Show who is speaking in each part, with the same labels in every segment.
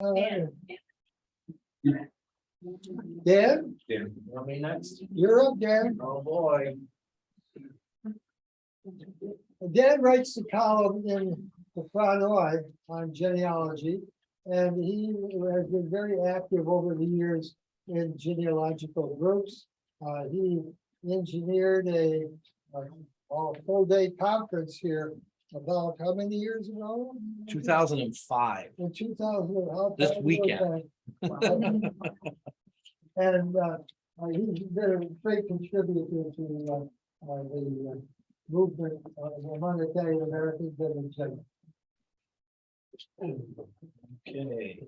Speaker 1: Dan. Dan,
Speaker 2: You want me next?
Speaker 1: you're up, Dan.
Speaker 2: Oh, boy.
Speaker 1: Dan writes the column in the Fra Noi on genealogy, and he has been very active over the years in genealogical groups. He engineered a full-day conference here about how many years ago?
Speaker 2: 2005.
Speaker 1: In 2000.
Speaker 2: This weekend.
Speaker 1: And he's been a great contributor to the movement among Italian Americans and in general.
Speaker 2: Okay.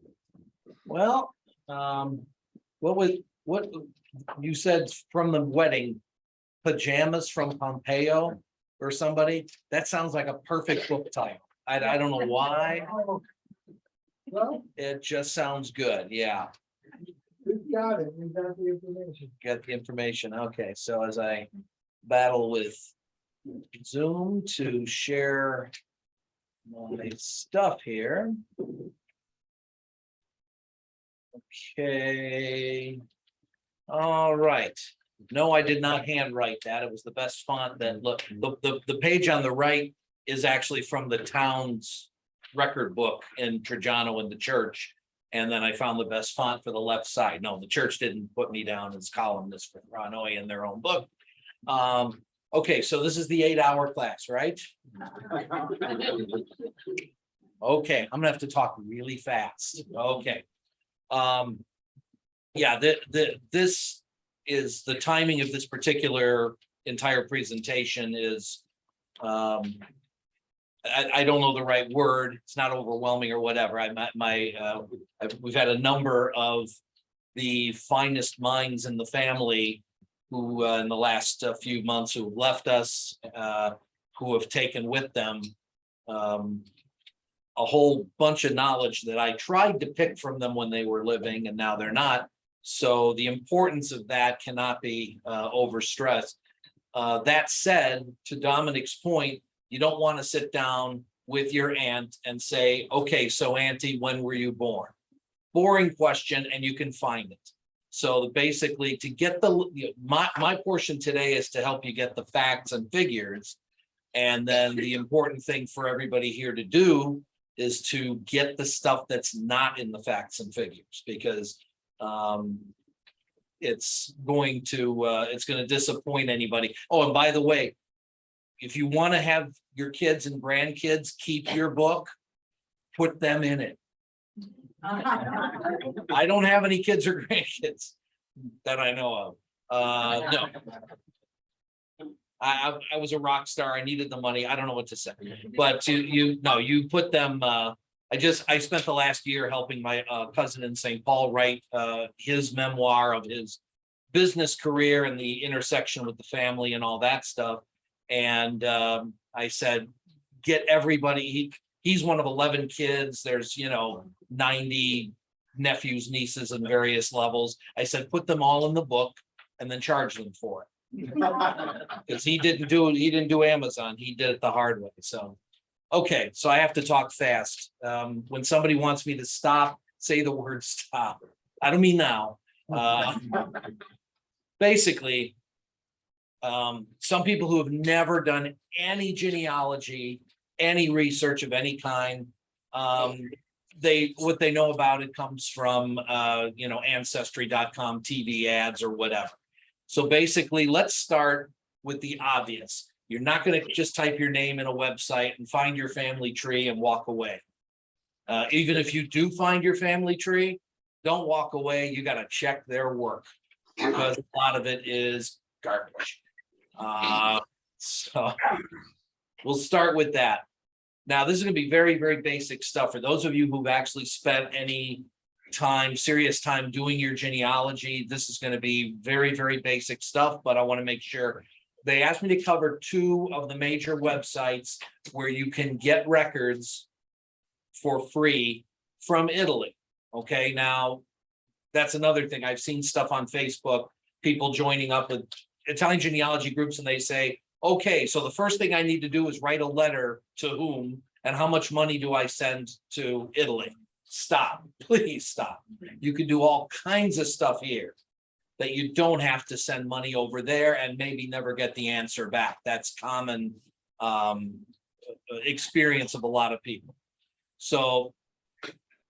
Speaker 2: Well, what you said from the wedding, pajamas from Pompeo or somebody? That sounds like a perfect book title. I don't know why.
Speaker 1: Well,
Speaker 2: It just sounds good. Yeah.
Speaker 1: we've got it, we've got the information.
Speaker 2: Get the information. Okay, so as I battle with Zoom to share my stuff here. Okay. All right. No, I did not handwrite that. It was the best font that look, the page on the right is actually from the town's record book in Trajano in the church. And then I found the best font for the left side. No, the church didn't put me down as columnist for Fra Noi in their own book. Okay, so this is the 8-hour class, right? Okay, I'm gonna have to talk really fast. Okay. Yeah, this is the timing of this particular entire presentation is I don't know the right word. It's not overwhelming or whatever. We've had a number of the finest minds in the family who in the last few months who have left us, who have taken with them a whole bunch of knowledge that I tried to pick from them when they were living and now they're not. So the importance of that cannot be overstressed. That said, to Dominic's point, you don't want to sit down with your aunt and say, okay, so auntie, when were you born? Boring question, and you can find it. So basically to get my portion today is to help you get the facts and figures. And then the important thing for everybody here to do is to get the stuff that's not in the facts and figures, because it's going to disappoint anybody. Oh, and by the way, if you want to have your kids and grandkids keep your book, put them in it. I don't have any kids or grandkids that I know of. No. I was a rock star. I needed the money. I don't know what to say, but you put them. I spent the last year helping my cousin in St. Paul write his memoir of his business career and the intersection with the family and all that stuff. And I said, get everybody. He's one of 11 kids. There's 90 nephews, nieces, and various levels. I said, put them all in the book and then charge them for it. Because he didn't do Amazon. He did it the hard way. So, okay. So I have to talk fast. When somebody wants me to stop, say the word stop. I don't mean now. Basically, some people who have never done any genealogy, any research of any kind, what they know about it comes from ancestry.com TV ads or whatever. So basically, let's start with the obvious. You're not going to just type your name in a website and find your family tree and walk away. Even if you do find your family tree, don't walk away. You got to check their work, because a lot of it is garbage. So we'll start with that. Now, this is going to be very, very basic stuff for those of you who've actually spent any serious time doing your genealogy. This is going to be very, very basic stuff, but I want to make sure. They asked me to cover 2 of the major websites where you can get records for free from Italy. Okay, now that's another thing. I've seen stuff on Facebook, people joining up with Italian genealogy groups, and they say, okay, so the first thing I need to do is write a letter to whom and how much money do I send to Italy? stop, please stop. You can do all kinds of stuff here that you don't have to send money over there and maybe never get the answer back. That's common experience of a lot of people. So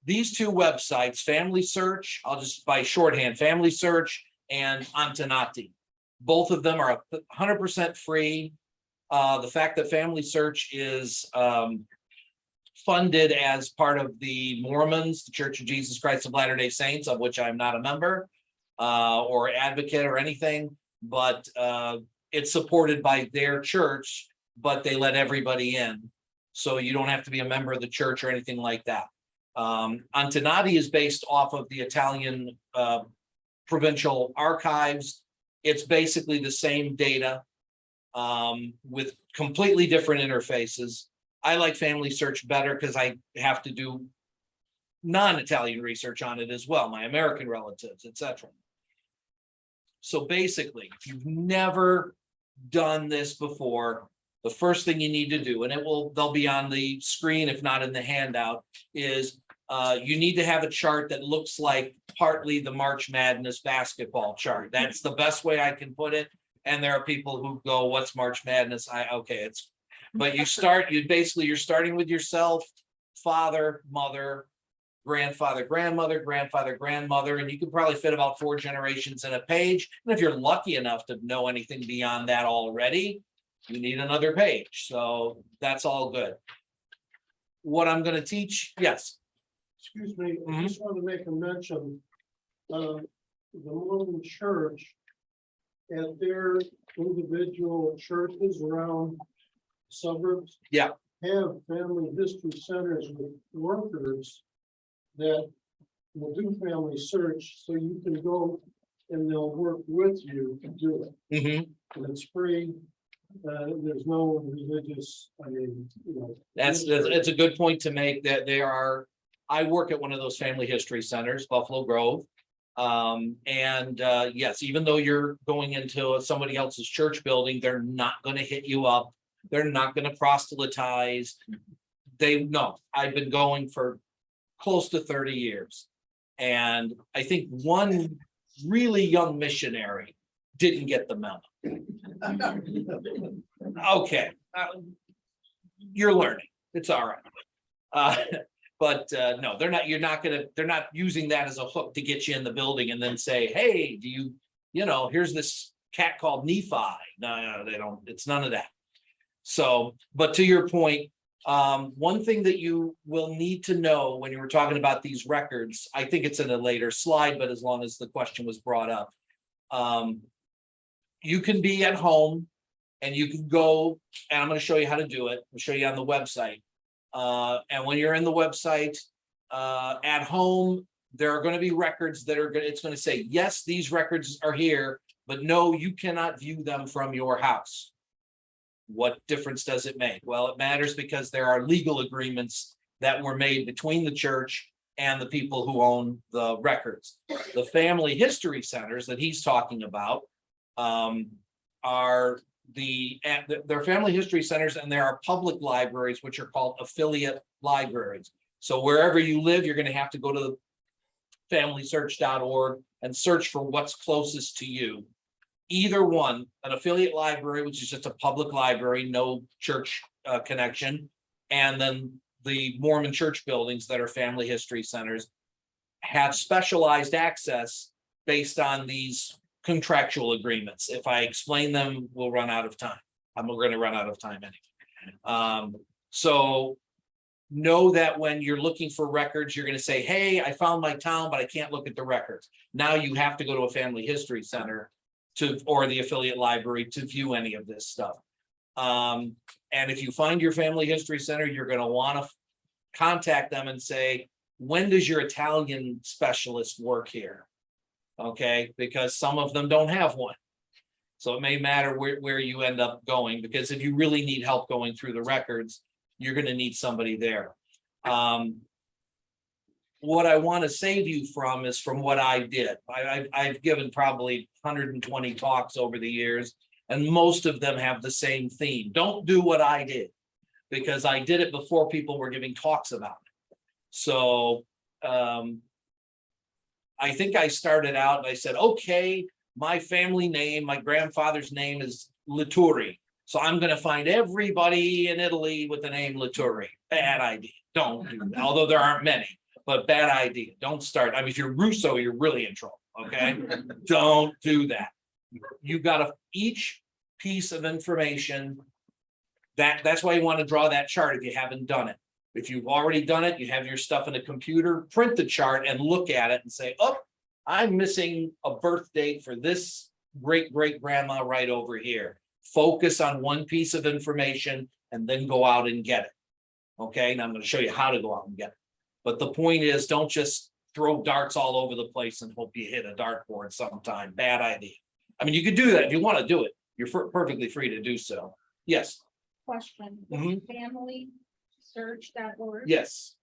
Speaker 2: these two websites, Family Search, I'll just by shorthand, Family Search and Antenati. Both of them are 100% free. The fact that Family Search is funded as part of the Mormons, the Church of Jesus Christ of Latter-day Saints, of which I'm not a member or advocate or anything, but it's supported by their church, but they let everybody in. So you don't have to be a member of the church or anything like that. Antenati is based off of the Italian provincial archives. It's basically the same data with completely different interfaces. I like Family Search better because I have to do non-Italian research on it as well, my American relatives, etc. So basically, if you've never done this before, the first thing you need to do, and they'll be on the screen if not in the handout, is you need to have a chart that looks like partly the March Madness basketball chart. That's the best way I can put it. And there are people who go, "What's March Madness?" But you're starting with yourself, father, mother, grandfather, grandmother, grandfather, grandmother, and you can probably fit about 4 generations in a page. And if you're lucky enough to know anything beyond that already, you need another page. So that's all good. What I'm going to teach, yes.
Speaker 3: Excuse me, I just want to make a mention, the Mormon Church at their individual churches around suburbs.
Speaker 2: Yeah.
Speaker 3: Have family history centers with workers that will do family search, so you can go and they'll work with you to do it.
Speaker 2: Mm-hmm.
Speaker 3: And it's free. There's no religious,
Speaker 2: It's a good point to make that I work at one of those family history centers, Buffalo Grove. Yes, even though you're going into somebody else's church building, they're not going to hit you up. They're not going to proselytize. I've been going for close to 30 years. And I think one really young missionary didn't get the memo. Okay. You're learning. It's all right. But no, they're not using that as a hook to get you in the building and then say, "Hey, here's this cat called Nephi." No, they don't. It's none of that. So, but to your point, one thing that you will need to know when you were talking about these records, I think it's in a later slide, but as long as the question was brought up, you can be at home and you can go, and I'm going to show you how to do it. I'll show you on the website. And when you're in the website, at home, there are going to be records it's going to say, yes, these records are here, but no, you cannot view them from your house. What difference does it make? Well, it matters because there are legal agreements that were made between the church and the people who own the records. The family history centers that he's talking about are they're family history centers, and there are public libraries which are called affiliate libraries. So wherever you live, you're going to have to go to familysearch.org and search for what's closest to you. Either one, an affiliate library, which is just a public library, no church connection, and then the Mormon church buildings that are family history centers have specialized access based on these contractual agreements. If I explain them, we'll run out of time. We're going to run out of time anyway. So know that when you're looking for records, you're going to say, "Hey, I found my town, but I can't look at the records." Now you have to go to a family history center or the affiliate library to view any of this stuff. And if you find your family history center, you're going to want to contact them and say, "When does your Italian specialist work here?" Okay, because some of them don't have one. So it may matter where you end up going, because if you really need help going through the records, you're going to need somebody there. What I want to save you from is from what I did. I've given probably 120 talks over the years, and most of them have the same theme. Don't do what I did, because I did it before people were giving talks about it. So I think I started out and I said, okay, my family name, my grandfather's name is Laturi. So I'm going to find everybody in Italy with the name Laturi. Bad idea. Don't do that. Although there aren't many, but bad idea. Don't start. I mean, if you're Russo, you're really in trouble. Okay. Don't do that. You got to each piece of information. That's why you want to draw that chart if you haven't done it. If you've already done it, you have your stuff in a computer, print the chart and look at it and say, oh, I'm missing a birth date for this great grandma right over here. Focus on one piece of information and then go out and get it. Okay, and I'm going to show you how to go out and get it. But the point is, don't just throw darts all over the place and hope you hit a dartboard sometime. Bad idea. I mean, you could do that if you want to do it. You're perfectly free to do so. Yes.
Speaker 4: Question, familysearch.org.
Speaker 2: Yes.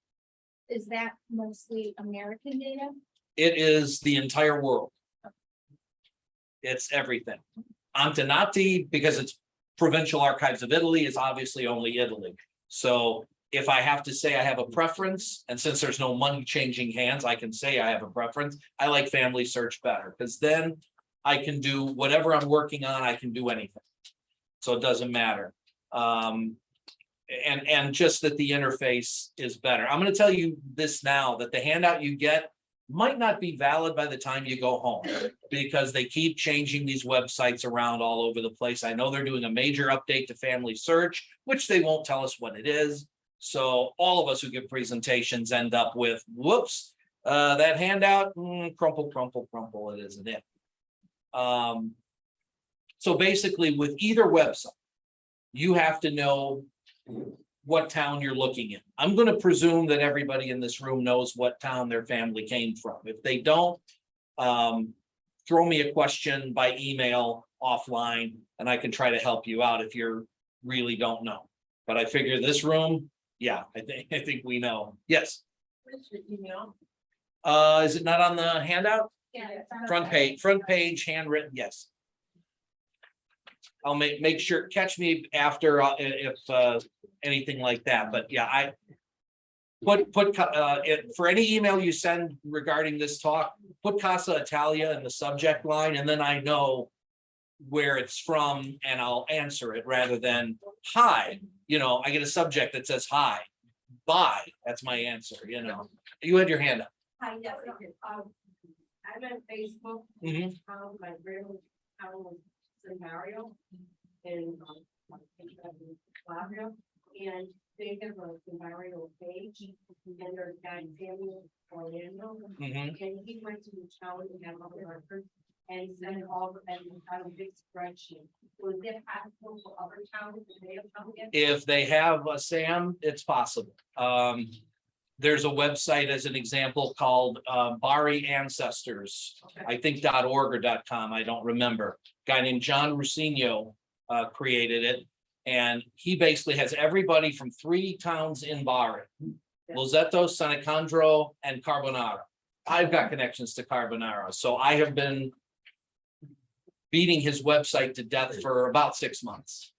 Speaker 4: Is that mostly American data?
Speaker 2: It is the entire world. It's everything. Antenati, because it's Provincial Archives of Italy, is obviously only Italy. So if I have to say I have a preference, and since there's no money changing hands, I can say I have a preference. I like Family Search better because then I can do whatever I'm working on. I can do anything. So it doesn't matter. And just that the interface is better. I'm going to tell you this now, that the handout you get might not be valid by the time you go home because they keep changing these websites around all over the place. I know they're doing a major update to Family Search, which they won't tell us what it is. So all of us who give presentations end up with, whoops, that handout, crumple, it isn't it. So basically with either website, you have to know what town you're looking in. I'm going to presume that everybody in this room knows what town their family came from. If they don't, throw me a question by email offline and I can try to help you out if you really don't know. But I figure this room, yeah, I think we know. Yes.
Speaker 4: What's your email?
Speaker 2: Is it not on the handout?
Speaker 4: Yeah.
Speaker 2: Front page, handwritten, yes. I'll make sure, catch me after if anything like that, but yeah, I put for any email you send regarding this talk, put Casa Italia in the subject line, and then I know where it's from and I'll answer it rather than hi. You know, I get a subject that says hi, bye. That's my answer. You know, you had your hand up.
Speaker 5: Hi, yes, I'm on Facebook. My grandma's was scenario and Flavia, and they have a scenario page, and there's a guy in Orlando, and he went to the town and had all the records and sent it all and had a big spreadsheet. Was it possible for other towns if they have come in?
Speaker 2: If they have a SAM, it's possible. There's a website as an example called Bari Ancestors, I think .org or .com, I don't remember. Guy named John Rusino created it, and he basically has everybody from 3 towns in Bari: Loseto, San Nicandro, and Carbonara. I've got connections to Carbonara, so I have been beating his website to death for about 6 months,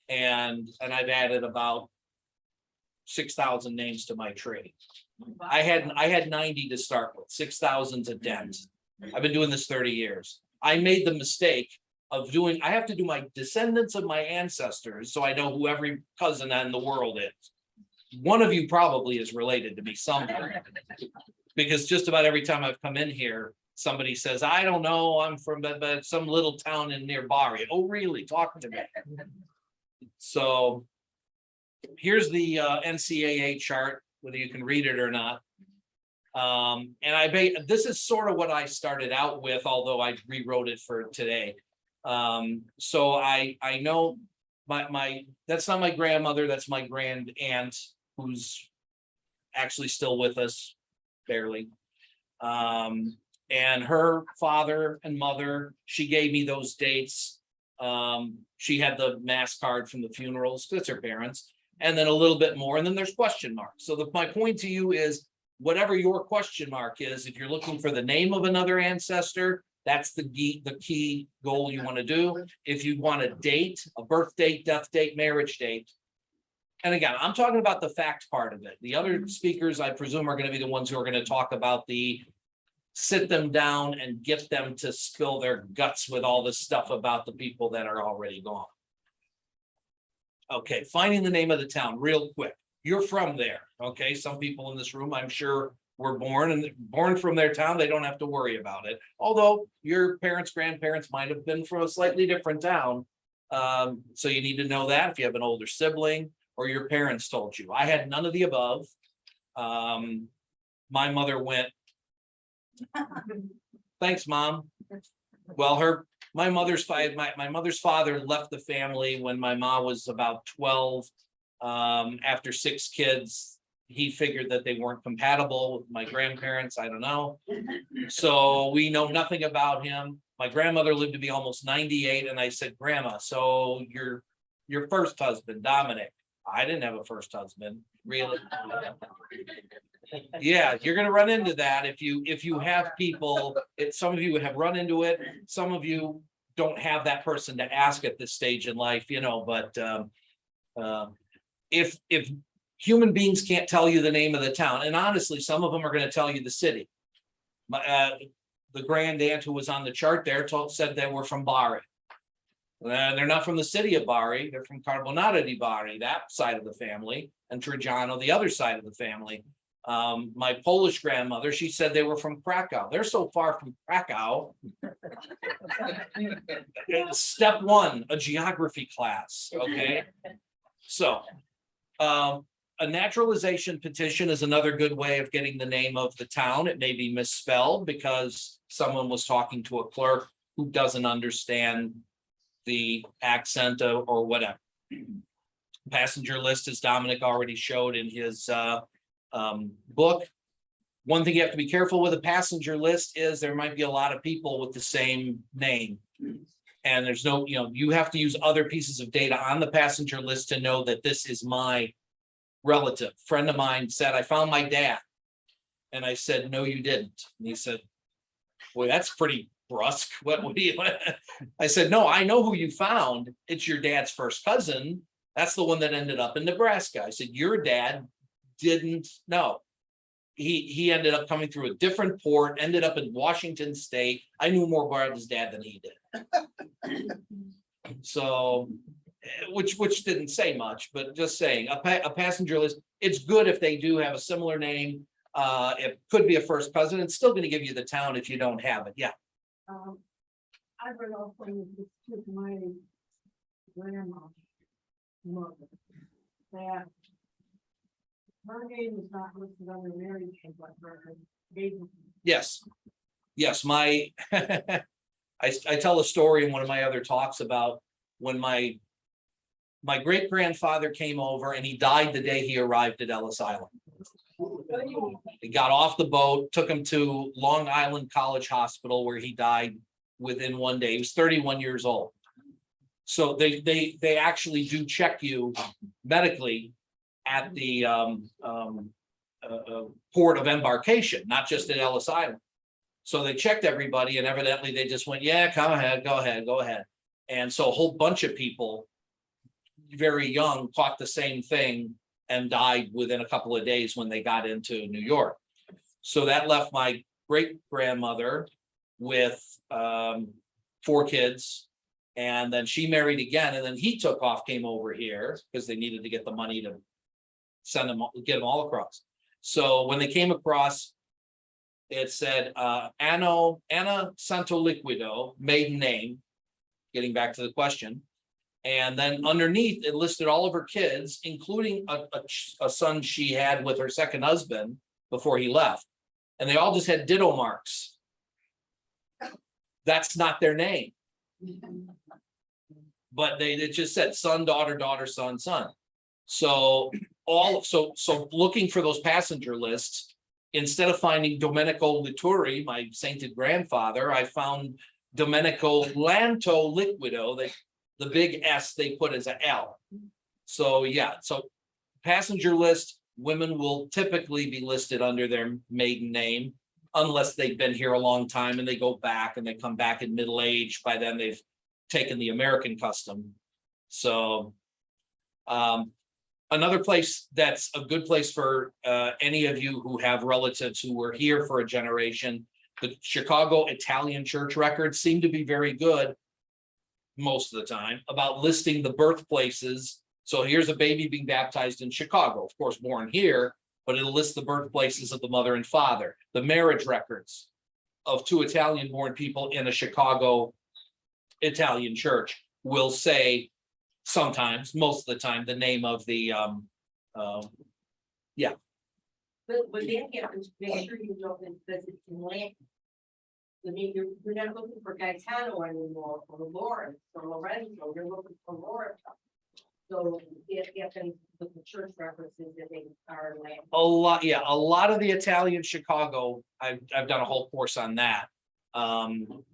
Speaker 2: and I've added about 6,000 names to my tree. I had 90 to start with, 6,000's a dent. I've been doing this 30 years. I made the mistake of doing, I have to do my descendants of my ancestors so I know who every cousin in the world is. One of you probably is related to me somewhere, because just about every time I've come in here, somebody says, I don't know, I'm from some little town in near Bari. Oh, really? Talk to me. So here's the NCAA chart, whether you can read it or not. And this is sort of what I started out with, although I rewrote it for today. So I know that's not my grandmother, that's my grand aunt, who's actually still with us, barely. And her father and mother, she gave me those dates. She had the mass card from the funerals, that's her parents, and then a little bit more, and then there's question marks. So my point to you is, whatever your question mark is, if you're looking for the name of another ancestor, that's the key goal you want to do. If you want a date, a birth date, death date, marriage date, And again, I'm talking about the fact part of it. The other speakers, I presume, are going to be the ones who are going to talk about the sit them down and get them to spill their guts with all this stuff about the people that are already gone. Okay, finding the name of the town real quick. You're from there, okay? Some people in this room, I'm sure, were born from their town. They don't have to worry about it. Although your parents, grandparents might have been from a slightly different town. So you need to know that if you have an older sibling or your parents told you. I had none of the above. My mother went, thanks, Mom. Well, my mother's father left the family when my mom was about 12. After 6 kids, he figured that they weren't compatible with my grandparents. I don't know. So we know nothing about him. My grandmother lived to be almost 98. And I said, Grandma, so your first husband, Dominic. I didn't have a first husband, really. Yeah, you're gonna run into that if you have people. Some of you have run into it. Some of you don't have that person to ask at this stage in life, you know. But if human beings can't tell you the name of the town, and honestly, some of them are going to tell you the city. The grand aunt who was on the chart there said they were from Bari. They're not from the city of Bari. They're from Carbonata di Bari, that side of the family, and Trajano, the other side of the family. My Polish grandmother, she said they were from Krakow. They're so far from Krakow. Step 1, a geography class. Okay. So a naturalization petition is another good way of getting the name of the town. It may be misspelled because someone was talking to a clerk who doesn't understand the accent or whatever. Passenger list, as Dominic already showed in his book. One thing you have to be careful with a passenger list is there might be a lot of people with the same name. And there's no, you have to use other pieces of data on the passenger list to know that this is my relative. Friend of mine said, I found my dad. And I said, no, you didn't. And he said, boy, that's pretty brusque. What do you? I said, no, I know who you found. It's your dad's first cousin. That's the one that ended up in Nebraska. I said, your dad didn't know. He ended up coming through a different port, ended up in Washington State. I knew more about his dad than he did. So, which didn't say much, but just saying a passenger list, it's good if they do have a similar name. It could be a first cousin. It's still going to give you the town if you don't have it. Yeah.
Speaker 5: I read also this with my grandma mother that her name is not listed on the marriage record.
Speaker 2: Yes. My I tell a story in one of my other talks about when my great grandfather came over and he died the day he arrived at Ellis Island. He got off the boat, took him to Long Island College Hospital where he died within one day. He was 31 years old. So they actually do check you medically at the port of embarkation, not just at Ellis Island. So they checked everybody and evidently they just went, yeah, come ahead, go ahead. And so a whole bunch of people very young caught the same thing and died within a couple of days when they got into New York. So that left my great grandmother with 4 kids. And then she married again. And then he took off, came over here because they needed to get the money to send them, get them all across. So when they came across, it said Anna Santo Liquido, maiden name, getting back to the question. And then underneath it listed all of her kids, including a son she had with her second husband before he left. And they all just had ditto marks. That's not their name. But it just said son, daughter, daughter, son, son. So looking for those passenger lists, instead of finding Domenico Lituri, my sainted grandfather, I found Domenico Lanto Liquido. The big S they put as an L. So yeah, so passenger list, women will typically be listed under their maiden name unless they've been here a long time and they go back and they come back in middle age. By then they've taken the American custom. So Another place that's a good place for any of you who have relatives who were here for a generation, the Chicago Italian church records seem to be very good most of the time about listing the birthplaces. So here's a baby being baptized in Chicago, of course, born here, but it'll list the birthplaces of the mother and father, the marriage records of two Italian-born people in a Chicago Italian church will say sometimes, most of the time, the name of the
Speaker 5: But they have to make sure you know that because it's in Latin. I mean, you're not looking for Gaetano anymore, or Lawrence, or Lorenzo, you're looking for Lawrence. So if the church references that they are in Latin.
Speaker 2: a lot of the Italian Chicago, I've done a whole course on that.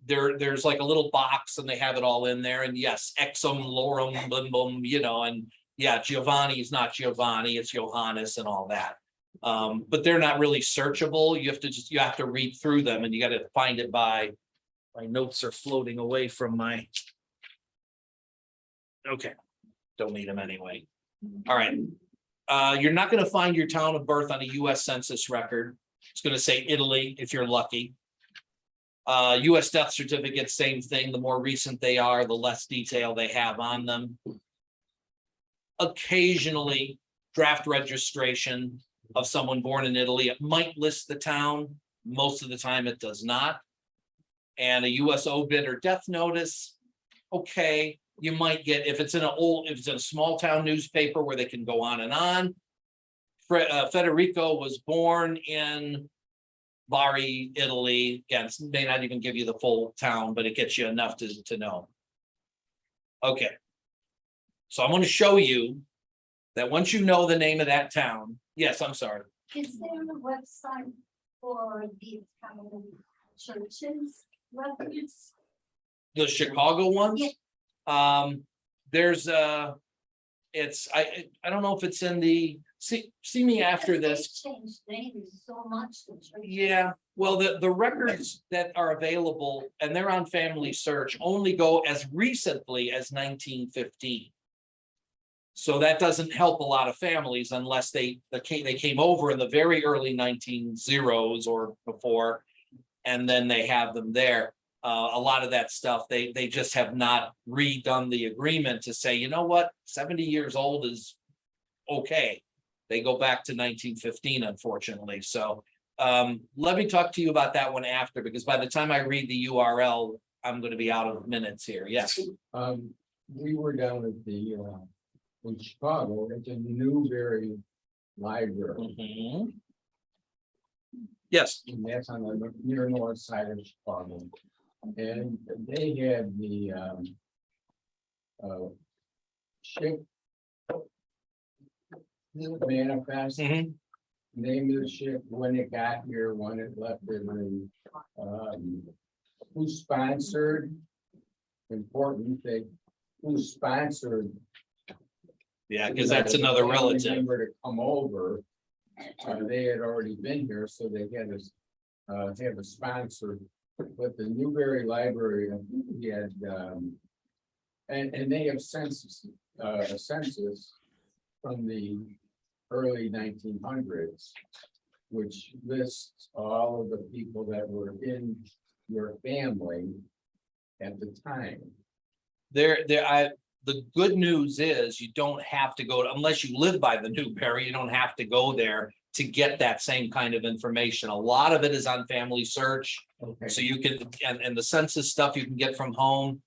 Speaker 2: There's like a little box and they have it all in there, and yes, exum lorum limbum, and yeah, Giovanni is not Giovanni, it's Johannes and all that. But they're not really searchable. You have to read through them, and you got to find it by. My notes are floating away from my. Okay, don't need them anyway. All right. You're not going to find your town of birth on a U.S. Census record. It's going to say Italy if you're lucky. U.S. death certificate, same thing. The more recent they are, the less detail they have on them. Occasionally, draft registration of someone born in Italy, it might list the town. Most of the time it does not. And a US obit or death notice, okay, you might get, if it's in a small town newspaper where they can go on and on. Federico was born in Bari, Italy. Again, it may not even give you the full town, but it gets you enough to know. Okay. So I'm going to show you that once you know the name of that town, yes, I'm sorry.
Speaker 4: Is there a website for the Italian churches records?
Speaker 2: The Chicago ones?
Speaker 4: Yeah.
Speaker 2: There's I don't know if it's in the, see me after
Speaker 4: Because
Speaker 2: this.
Speaker 4: they've changed names so much. The churches.
Speaker 2: Yeah, well, the records that are available and they're on Family Search only go as recently as 1915. So that doesn't help a lot of families unless they came over in the very early 1900s or before, and then they have them there. A lot of that stuff, they just have not redone the agreement to say, you know what, 70 years old is okay. They go back to 1915, unfortunately. So let me talk to you about that one after, because by the time I read the URL, I'm going to be out of minutes here. Yes.
Speaker 6: We were down at the in Chicago at the Newberry Library,
Speaker 2: Mhm. Yes.
Speaker 6: and that's on the near north side of Chicago. And they had the ship manifest,
Speaker 2: Mhm.
Speaker 6: name of the ship, when it got here, when it left Italy, who sponsored, important thing, who sponsored.
Speaker 2: Yeah, because that's another relative.
Speaker 6: Member to come over, they had already been here, so they had to have a sponsor. But the Newberry Library, he had, and they have census, a census from the early 1900s, which lists all of the people that were in your family at the time.
Speaker 2: The good news is you don't have to go, unless you live by the Newberry, you don't have to go there to get that same kind of information. A lot of it is on Family Search.
Speaker 6: Okay.
Speaker 2: So you can, and the census stuff you can get from home.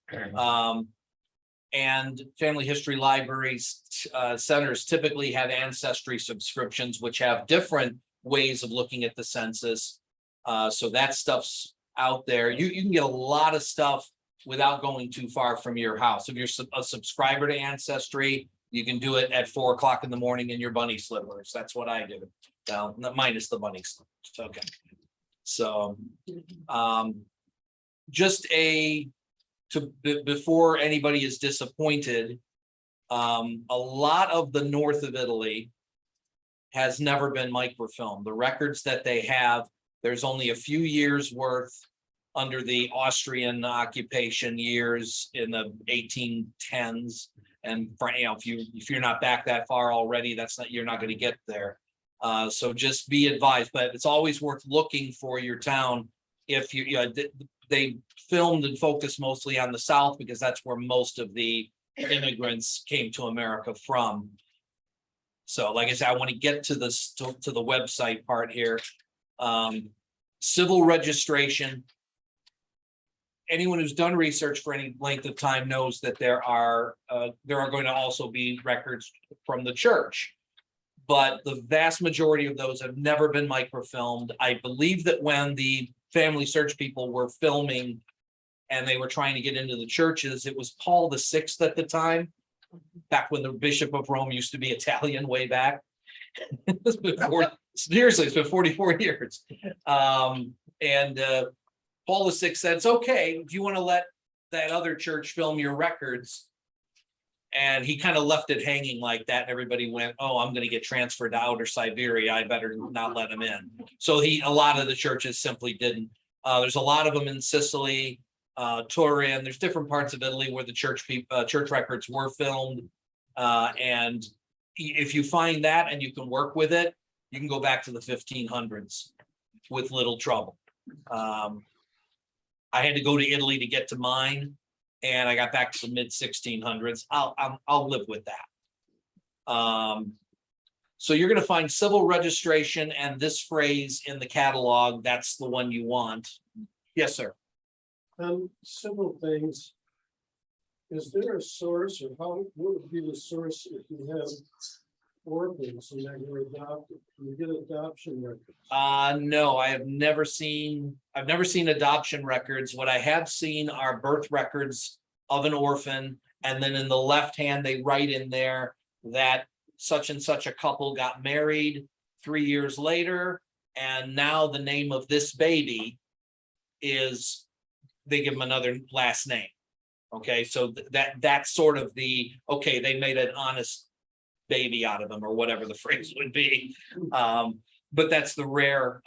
Speaker 2: And family history libraries, centers typically have ancestry subscriptions, which have different ways of looking at the census. So that stuff's out there. You can get a lot of stuff without going too far from your house. If you're a subscriber to Ancestry, you can do it at 4 o'clock in the morning in your bunny slippers. That's what I do. Now, minus the bunny slippers. Okay. So, just before anybody is disappointed, a lot of the north of Italy has never been microfilmed. The records that they have, there's only a few years worth under the Austrian occupation years in the 1810s. And for, if you're not back that far already, you're not gonna get there. So just be advised, but it's always worth looking for your town. If they filmed and focused mostly on the South because that's where most of the immigrants came to America from. So like I said, I want to get to this, to the website part here. Civil registration. Anyone who's done research for any length of time knows that there are going to also be records from the church. But the vast majority of those have never been microfilmed. I believe that when the family search people were filming and they were trying to get into the churches, it was Paul VI at the time, back when the Bishop of Rome used to be Italian way back. Seriously, it's been 44 years. Paul VI said, it's okay if you want to let that other church film your records. And he kind of left it hanging like that. And everybody went, oh, I'm going to get transferred to outer Siberia. I better not let him in. So a lot of the churches simply didn't. There's a lot of them in Sicily, Turin. There's different parts of Italy where the church records were filmed. And if you find that and you can work with it, you can go back to the 1500s with little trouble. I had to go to Italy to get to mine. And I got back to the mid 1600s. I'll live with that. So you're going to find civil registration and this phrase in the catalog. That's the one you want. Yes, sir.
Speaker 3: Civil things. Is there a source, or how would be the source if you have orphans and that were adopted? Can you get adoption records?
Speaker 2: No, I've never seen adoption records. What I have seen are birth records of an orphan, and then in the left hand they write in there that such and such a couple got married 3 years later, and now the name of this baby is, they give them another last name. Okay, so that's sort of okay, they made an honest baby out of them, or whatever the phrase would be. But that's the rare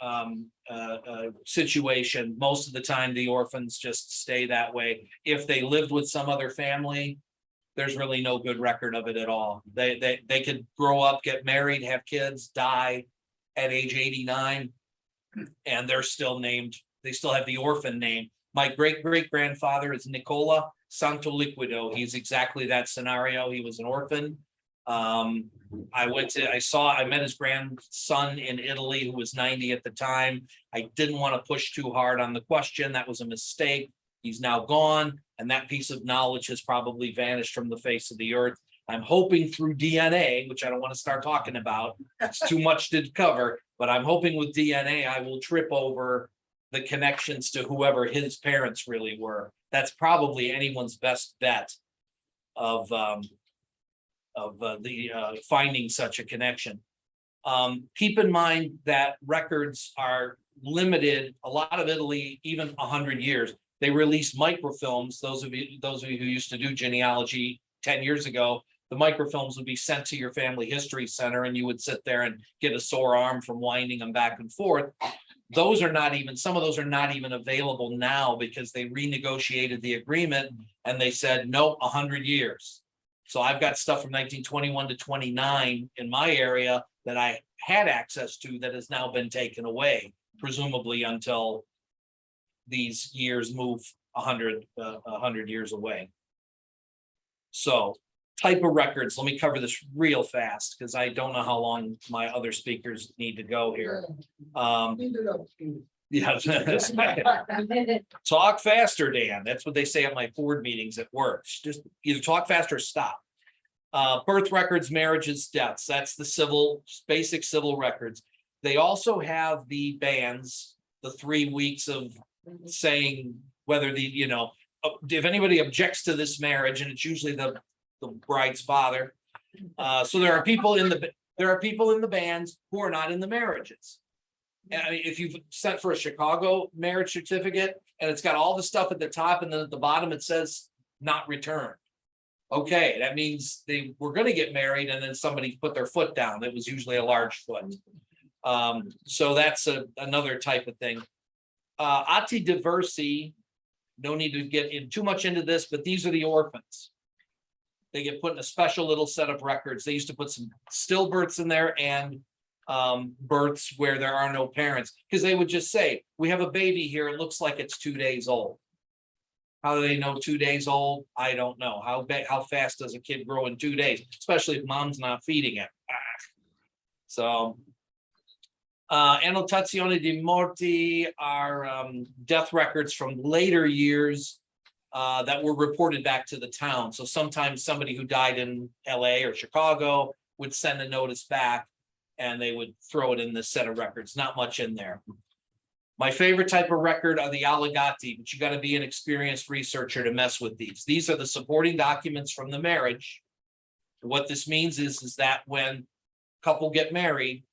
Speaker 2: situation. Most of the time, the orphans just stay that way. If they lived with some other family, there's really no good record of it at all. They could grow up, get married, have kids, die at age 89, and they're still named. They still have the orphan name. My great-great-grandfather is Nicola Santoliquido. He's exactly that scenario. He was an orphan. I met his grandson in Italy, who was 90 at the time. I didn't want to push too hard on the question. That was a mistake. He's now gone, and that piece of knowledge has probably vanished from the face of the earth. I'm hoping through DNA, which I don't want to start talking about. It's too much to cover, but I'm hoping with DNA, I will trip over the connections to whoever his parents really were. That's probably anyone's best bet of finding such a connection. Keep in mind that records are limited. A lot of Italy, even 100 years, they released microfilms. Those of you who used to do genealogy 10 years ago, the microfilms would be sent to your family history center, and you would sit there and get a sore arm from winding them back and forth. Those are not even, some of those are not even available now because they renegotiated the agreement and they said, nope, 100 years. So I've got stuff from 1921 to 29 in my area that I had access to that has now been taken away, presumably until these years move 100 years away. So type of records, let me cover this real fast because I don't know how long my other speakers need to go here. Yeah. Talk faster, Dan. That's what they say at my board meetings at work. Just either talk faster or stop. Birth records, marriages, deaths. That's the basic civil records. They also have the bands, the 3 weeks of saying whether if anybody objects to this marriage, and it's usually the bride's father. So there are people in the bands who are not in the marriages. And I mean, if you've sent for a Chicago marriage certificate and it's got all the stuff at the top and then at the bottom it says not returned. Okay, that means they were going to get married and then somebody put their foot down. It was usually a large foot. So that's another type of thing. Atti diversi, no need to get in too much into this, but these are the orphans. they get put in a special little set of records. They used to put some stillbirths in there and births where there are no parents, because they would just say, we have a baby here, it looks like it's 2 days old. How do they know 2 days old? I don't know. How fast does a kid grow in 2 days, especially if mom's not feeding it? So annotazioni di morti are death records from later years that were reported back to the town. So sometimes somebody who died in LA or Chicago would send a notice back and they would throw it in this set of records. Not much in there. My favorite type of record are the allegati, but you got to be an experienced researcher to mess with these. These are the supporting documents from the marriage. What this means is that when couple get married,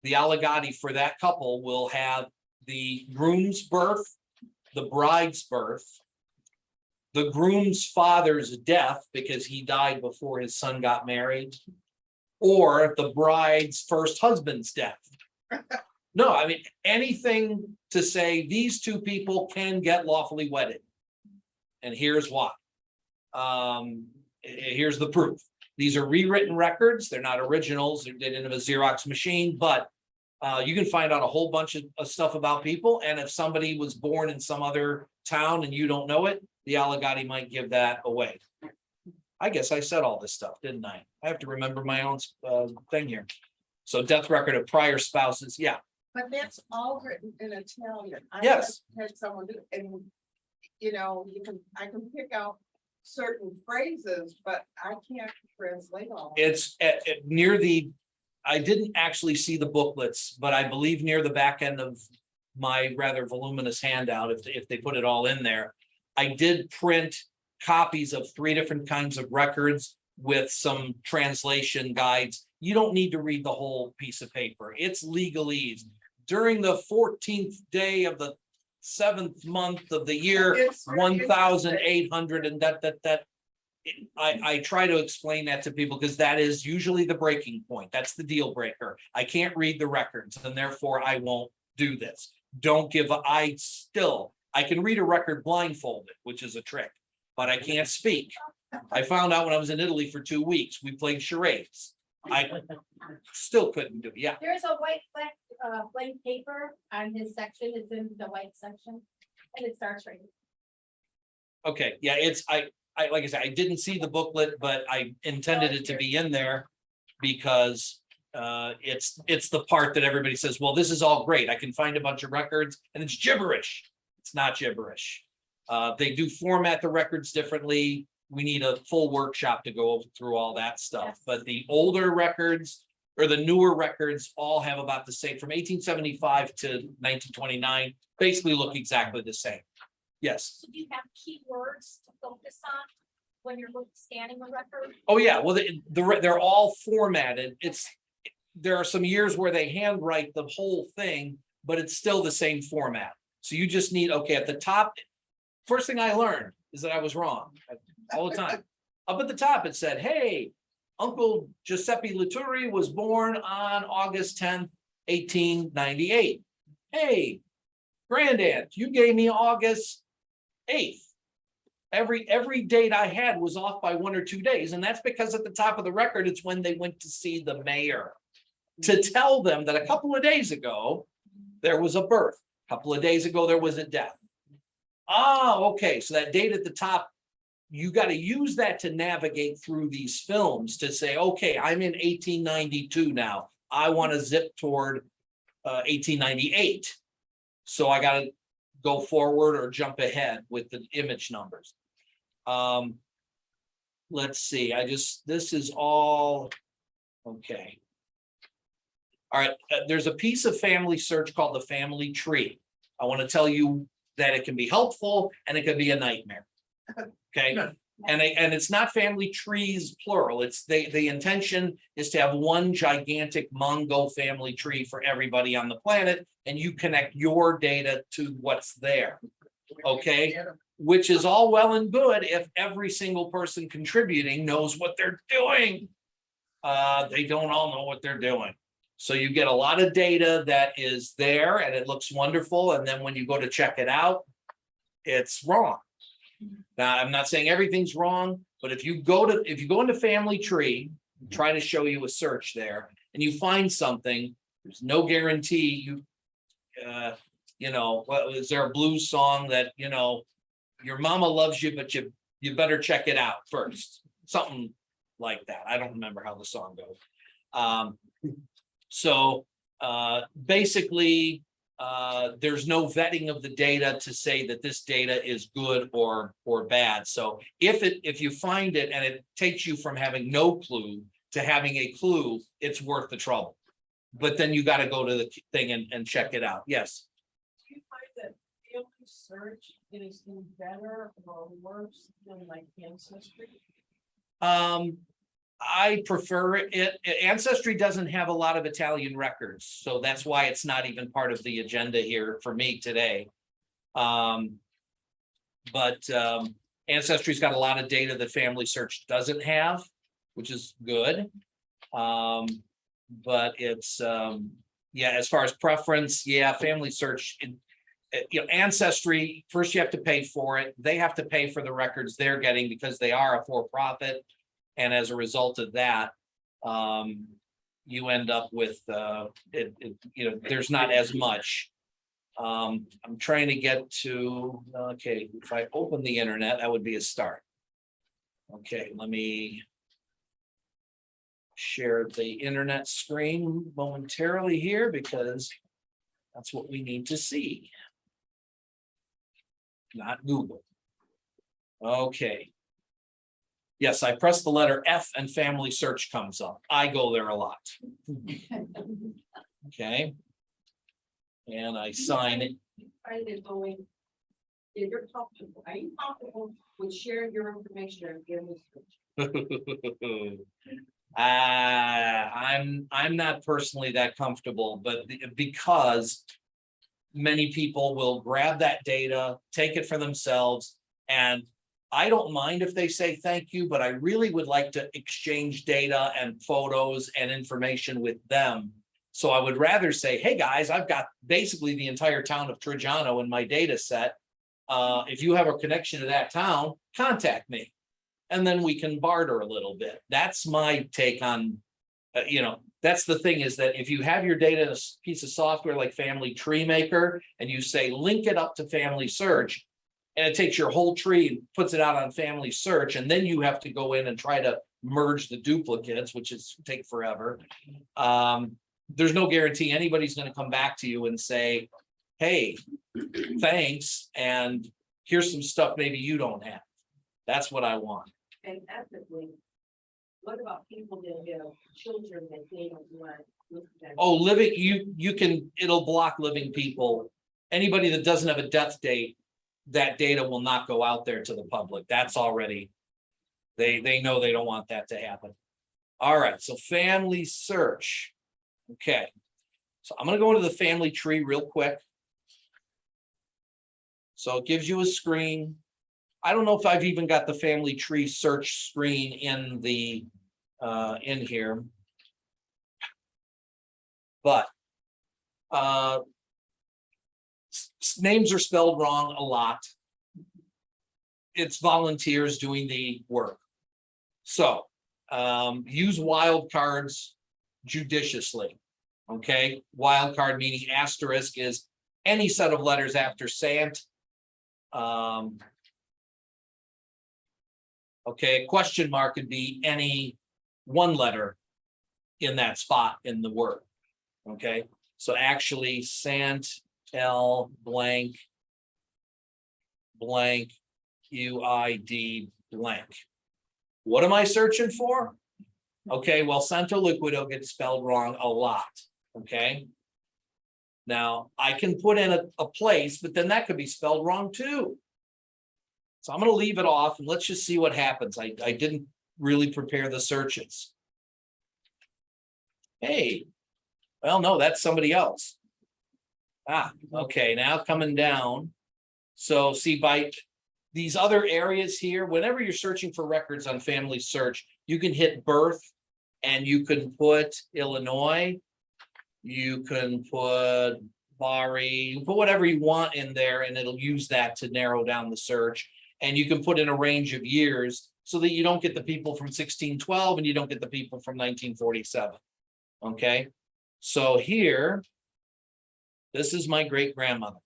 Speaker 2: the allegati for that couple will have the groom's birth, the bride's birth, the groom's father's death because he died before his son got married, or the bride's first husband's death. No, I mean, anything to say these two people can get lawfully wedded. And here's why. Here's the proof. These are rewritten records. They're not originals. They're did in a Xerox machine, but you can find out a whole bunch of stuff about people. And if somebody was born in some other town and you don't know it, the allegati might give that away. I guess I said all this stuff, didn't I? I have to remember my own thing here. So death record of prior spouses. Yeah.
Speaker 7: But that's all written in Italian.
Speaker 2: Yes.
Speaker 7: I had someone do, and you know, I can pick out certain phrases, but I can't translate all.
Speaker 2: It's near the, I didn't actually see the booklets, but I believe near the back end of my rather voluminous handout, if they put it all in there, I did print copies of 3 different kinds of records with some translation guides. You don't need to read the whole piece of paper. It's legalese. During the 14th day of the 7th month of the year,
Speaker 7: It's very
Speaker 2: 1,800 and that. I try to explain that to people because that is usually the breaking point. That's the deal breaker. I can't read the records and therefore I won't do this. Don't give a, I can read a record blindfolded, which is a trick, but I can't speak. I found out when I was in Italy for 2 weeks, we played charades. I still couldn't do it. Yeah.
Speaker 4: There's a white blank paper on his section, it's in the white section, and it starts right.
Speaker 2: Okay. Yeah. It's, I like I said, I didn't see the booklet, but I intended it to be in there because it's the part that everybody says, well, this is all great. I can find a bunch of records and it's gibberish. It's not gibberish. They do format the records differently. We need a full workshop to go through all that stuff.
Speaker 4: Yes.
Speaker 2: But the older records or the newer records all have about the same, from 1875 to 1929, basically look exactly the same. Yes.
Speaker 4: So do you have keywords to focus on when you're scanning a record?
Speaker 2: Oh, yeah. Well, they're all formatted. There are some years where they handwrite the whole thing, but it's still the same format. So you just need, okay, at the top, first thing I learned is that I was wrong all the time. Up at the top, it said, hey, Uncle Giuseppe Laturi was born on August 10th, 1898. Hey, Granddad, you gave me August 8th. Every date I had was off by 1 or 2 days. And that's because at the top of the record, it's when they went to see the mayor to tell them that a couple of days ago, there was a birth. A couple of days ago, there was a death. Oh, okay. So that date at the top, you got to use that to navigate through these films to say, okay, I'm in 1892 now. I want to zip toward 1898. So I got to go forward or jump ahead with the image numbers. Let's see. This is all okay. All right. There's a piece of family search called the family tree. I want to tell you that it can be helpful and it can be a nightmare. Okay. And it's not family trees plural. It's the intention is to have one gigantic Mongo family tree for everybody on the planet, and you connect your data to what's there. Okay, which is all well and good if every single person contributing knows what they're doing. They don't all know what they're doing. So you get a lot of data that is there and it looks wonderful. And then when you go to check it out, it's wrong. Now, I'm not saying everything's wrong, But if you go into family tree, try to show you a search there, and you find something, there's no guarantee what is there a blues song that, your mama loves you, but you better check it out first. Something like that. I don't remember how the song goes. Basically, there's no vetting of the data to say that this data is good or bad. So if you find it and it takes you from having no clue to having a clue, it's worth the trouble. But then you got to go to the thing and check it out. Yes.
Speaker 5: Do you find that family search is better or worse than like ancestry?
Speaker 2: I prefer it. Ancestry doesn't have a lot of Italian records, so that's why it's not even part of the agenda here for me today. Ancestry's got a lot of data that Family Search doesn't have, which is good. But it's as far as preference, Family Search. Ancestry, first you have to pay for it. They have to pay for the records they're getting because they are a for-profit. And as a result of that, you end up with, there's not as much. I'm trying to get to, if I open the internet, that would be a start. Okay, let me share the internet screen momentarily here because that's what we need to see. Not Google. Okay. Yes, I press the letter F and Family Search comes up. I go there a lot. Okay. And I sign it.
Speaker 5: Find it going. If you're comfortable, are you comfortable with sharing your information and family search?
Speaker 2: I'm not personally that comfortable, but because many people will grab that data, take it for themselves, and I don't mind if they say thank you, but I really would like to exchange data and photos and information with them. So I would rather say, hey guys, I've got basically the entire town of Trujano in my data set. If you have a connection to that town, contact me. And then we can barter a little bit. That's my take on, that's the thing is that if you have your data in a piece of software like Family Tree Maker, and you say, link it up to Family Search, and it takes your whole tree and puts it out on Family Search, and then you have to go in and try to merge the duplicates, which is take forever. There's no guarantee anybody's going to come back to you and say, hey, thanks, and here's some stuff maybe you don't have. That's what I want.
Speaker 5: And ethically, what about people that have children that they don't want?
Speaker 2: Oh, living, you can, it'll block living people. Anybody that doesn't have a death date, that data will not go out there to the public. That's already, they know they don't want that to happen. All right, so Family Search. Okay, so I'm going to go into the family tree real quick. So it gives you a screen. I don't know if I've even got the family tree search screen in the in here, but names are spelled wrong a lot. It's volunteers doing the work. So use wildcards judiciously. Okay, wildcard meaning asterisk is any set of letters after Sant. Okay, question mark could be any one letter in that spot in the word. Okay, so actually Sant L blank blank UID blank. What am I searching for? Okay, well, Santo Liquido gets spelled wrong a lot. Okay. Now I can put in a place, but then that could be spelled wrong too. So I'm going to leave it off and let's just see what happens. I didn't really prepare the searches. Hey, well, no, that's somebody else. Okay, now coming down. So see, by these other areas here, whenever you're searching for records on Family Search, you can hit birth and you can put Illinois. You can put Bari, you can put whatever you want in there and it'll use that to narrow down the search. And you can put in a range of years. so that you don't get the people from 1612 and you don't get the people from 1947. Okay, so here, this is my great grandmother.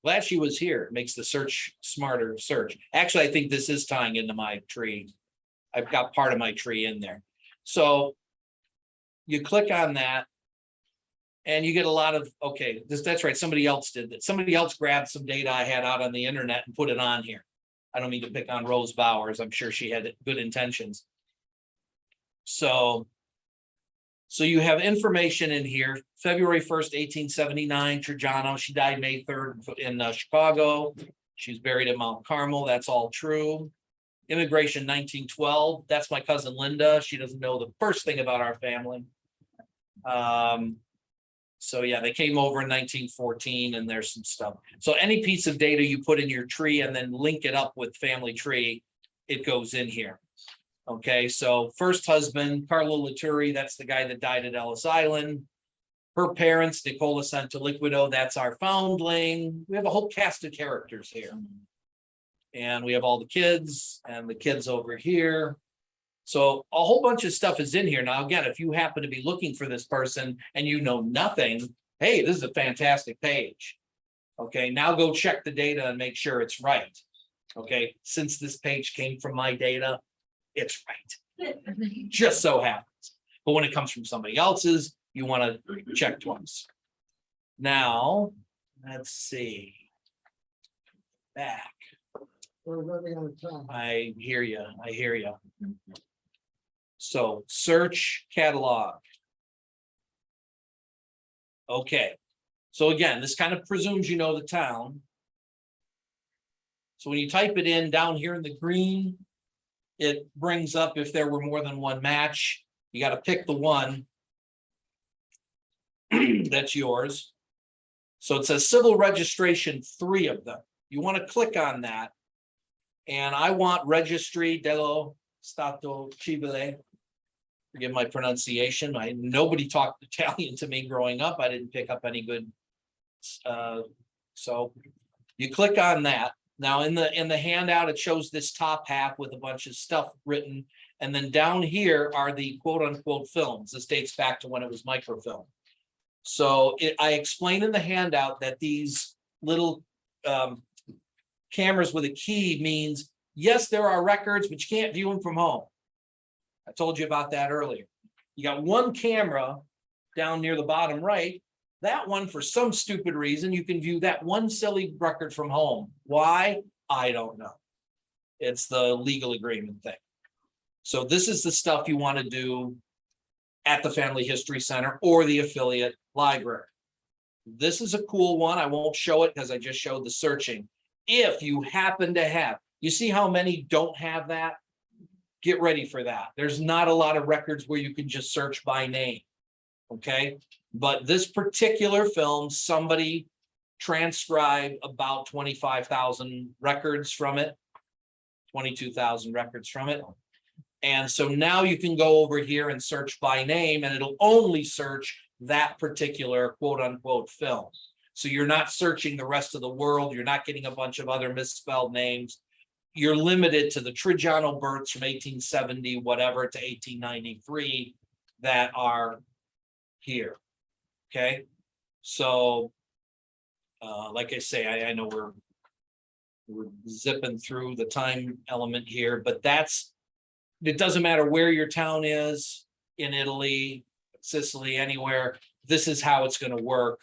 Speaker 2: Glad she was here. It makes the search smarter search. Actually, I think this is tying into my tree. I've got part of my tree in there. So you click on that and you get a lot of, okay, that's right. Somebody else did that. Somebody else grabbed some data I had out on the internet and put it on here. I don't mean to pick on Rose Bowers. I'm sure she had good intentions. So you have information in here, February 1st, 1879, Trajano, she died May 3rd in Chicago. She was buried at Mount Carmel, that's all true. Immigration 1912, that's my cousin Linda, she doesn't know the first thing about our family. So yeah, they came over in 1914 and there's some stuff. So any piece of data you put in your tree and then link it up with family tree, it goes in here. Okay, so first husband, Carlo Laturi, that's the guy that died at Ellis Island. Her parents, Nicola Santaliquido, that's our foundling. We have a whole cast of characters here. And we have all the kids and the kids over here. So a whole bunch of stuff is in here. Now, again, if you happen to be looking for this person and you know nothing, hey, this is a fantastic page. Okay, now go check the data and make sure it's right. Okay, since this page came from my data, it's right. Just so happens. But when it comes from somebody else's, you want to check twice. Now, let's see. Back.
Speaker 1: We're running out of time.
Speaker 2: I hear you. I hear you. So search catalog. Okay. So again, this kind of presumes you know the town. So when you type it in down here in the green, it brings up if there were more than one match. You got to pick the one that's yours. So it says civil registration, 3 of them. You want to click on that. And I want Registry dello Stato Civile. Forgive my pronunciation. Nobody talked Italian to me growing up. I didn't pick up any good. So you click on that. Now in the handout, it shows this top half with a bunch of stuff written. And then down here are the quote unquote films. This dates back to when it was microfilm. So I explain in the handout that these little cameras with a key means, yes, there are records, but you can't view them from home. I told you about that earlier. You got one camera down near the bottom right. That one, for some stupid reason, you can view that one silly record from home. Why? I don't know. It's the legal agreement thing. So this is the stuff you want to do at the Family History Center or the affiliate library. This is a cool one. I won't show it because I just showed the searching. If you happen to have, you see how many don't have that? Get ready for that. There's not a lot of records where you can just search by name. Okay. But this particular film, somebody transcribed about 25,000 records from it, 22,000 records from it. And so now you can go over here and search by name, and it'll only search that particular quote unquote film. So you're not searching the rest of the world. You're not getting a bunch of other misspelled names. You're limited to the Trajano births from 1870, whatever, to 1893 that are here. Okay. So, like I say, I know we're zipping through the time element here, but it doesn't matter where your town is in Italy, Sicily, anywhere. This is how it's going to work.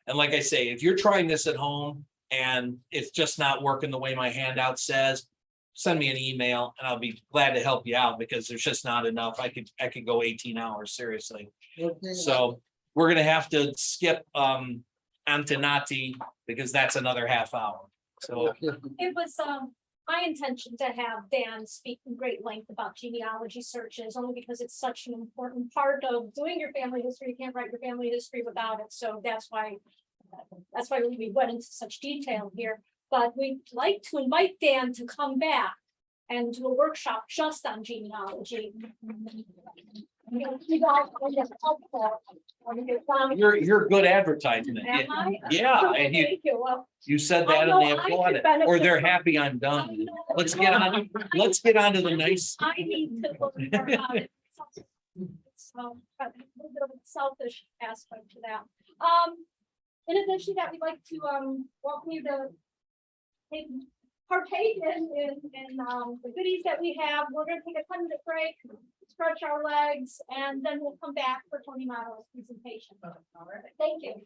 Speaker 2: And like I say, if you're trying this at home and it's just not working the way my handout says, send me an email and I'll be glad to help you out, because there's just not enough. I could go 18 hours, seriously.
Speaker 1: Okay.
Speaker 2: So we're going to have to skip Antenati, because that's another half hour. So
Speaker 1: Okay.
Speaker 8: It was my intention to have Dan speak in great length about genealogy searches, only because it's such an important part of doing your family history. You can't write your family history without it. So that's why we went into such detail here. But we'd like to invite Dan to come back and do a workshop just on genealogy. You guys find it helpful when you're done.
Speaker 2: You're good advertisement.
Speaker 8: Am I?
Speaker 2: Yeah, and you,
Speaker 8: Thank you. Well,
Speaker 2: you said
Speaker 8: I
Speaker 2: that
Speaker 8: know
Speaker 2: and they
Speaker 8: I could
Speaker 2: applaud it, or
Speaker 8: benefit
Speaker 2: they're
Speaker 8: from-
Speaker 2: happy I'm
Speaker 8: I
Speaker 2: done.
Speaker 8: know.
Speaker 2: Let's get on, let's get on to the nice.
Speaker 8: I need to look more about it. So, but a little bit of a selfish aspect to that. In addition to that, we'd like to, welcome you to partake in the goodies that we have. We're gonna take a 10-minute break, stretch our legs, and then we'll come back for Tony Motto's presentation. Thank you.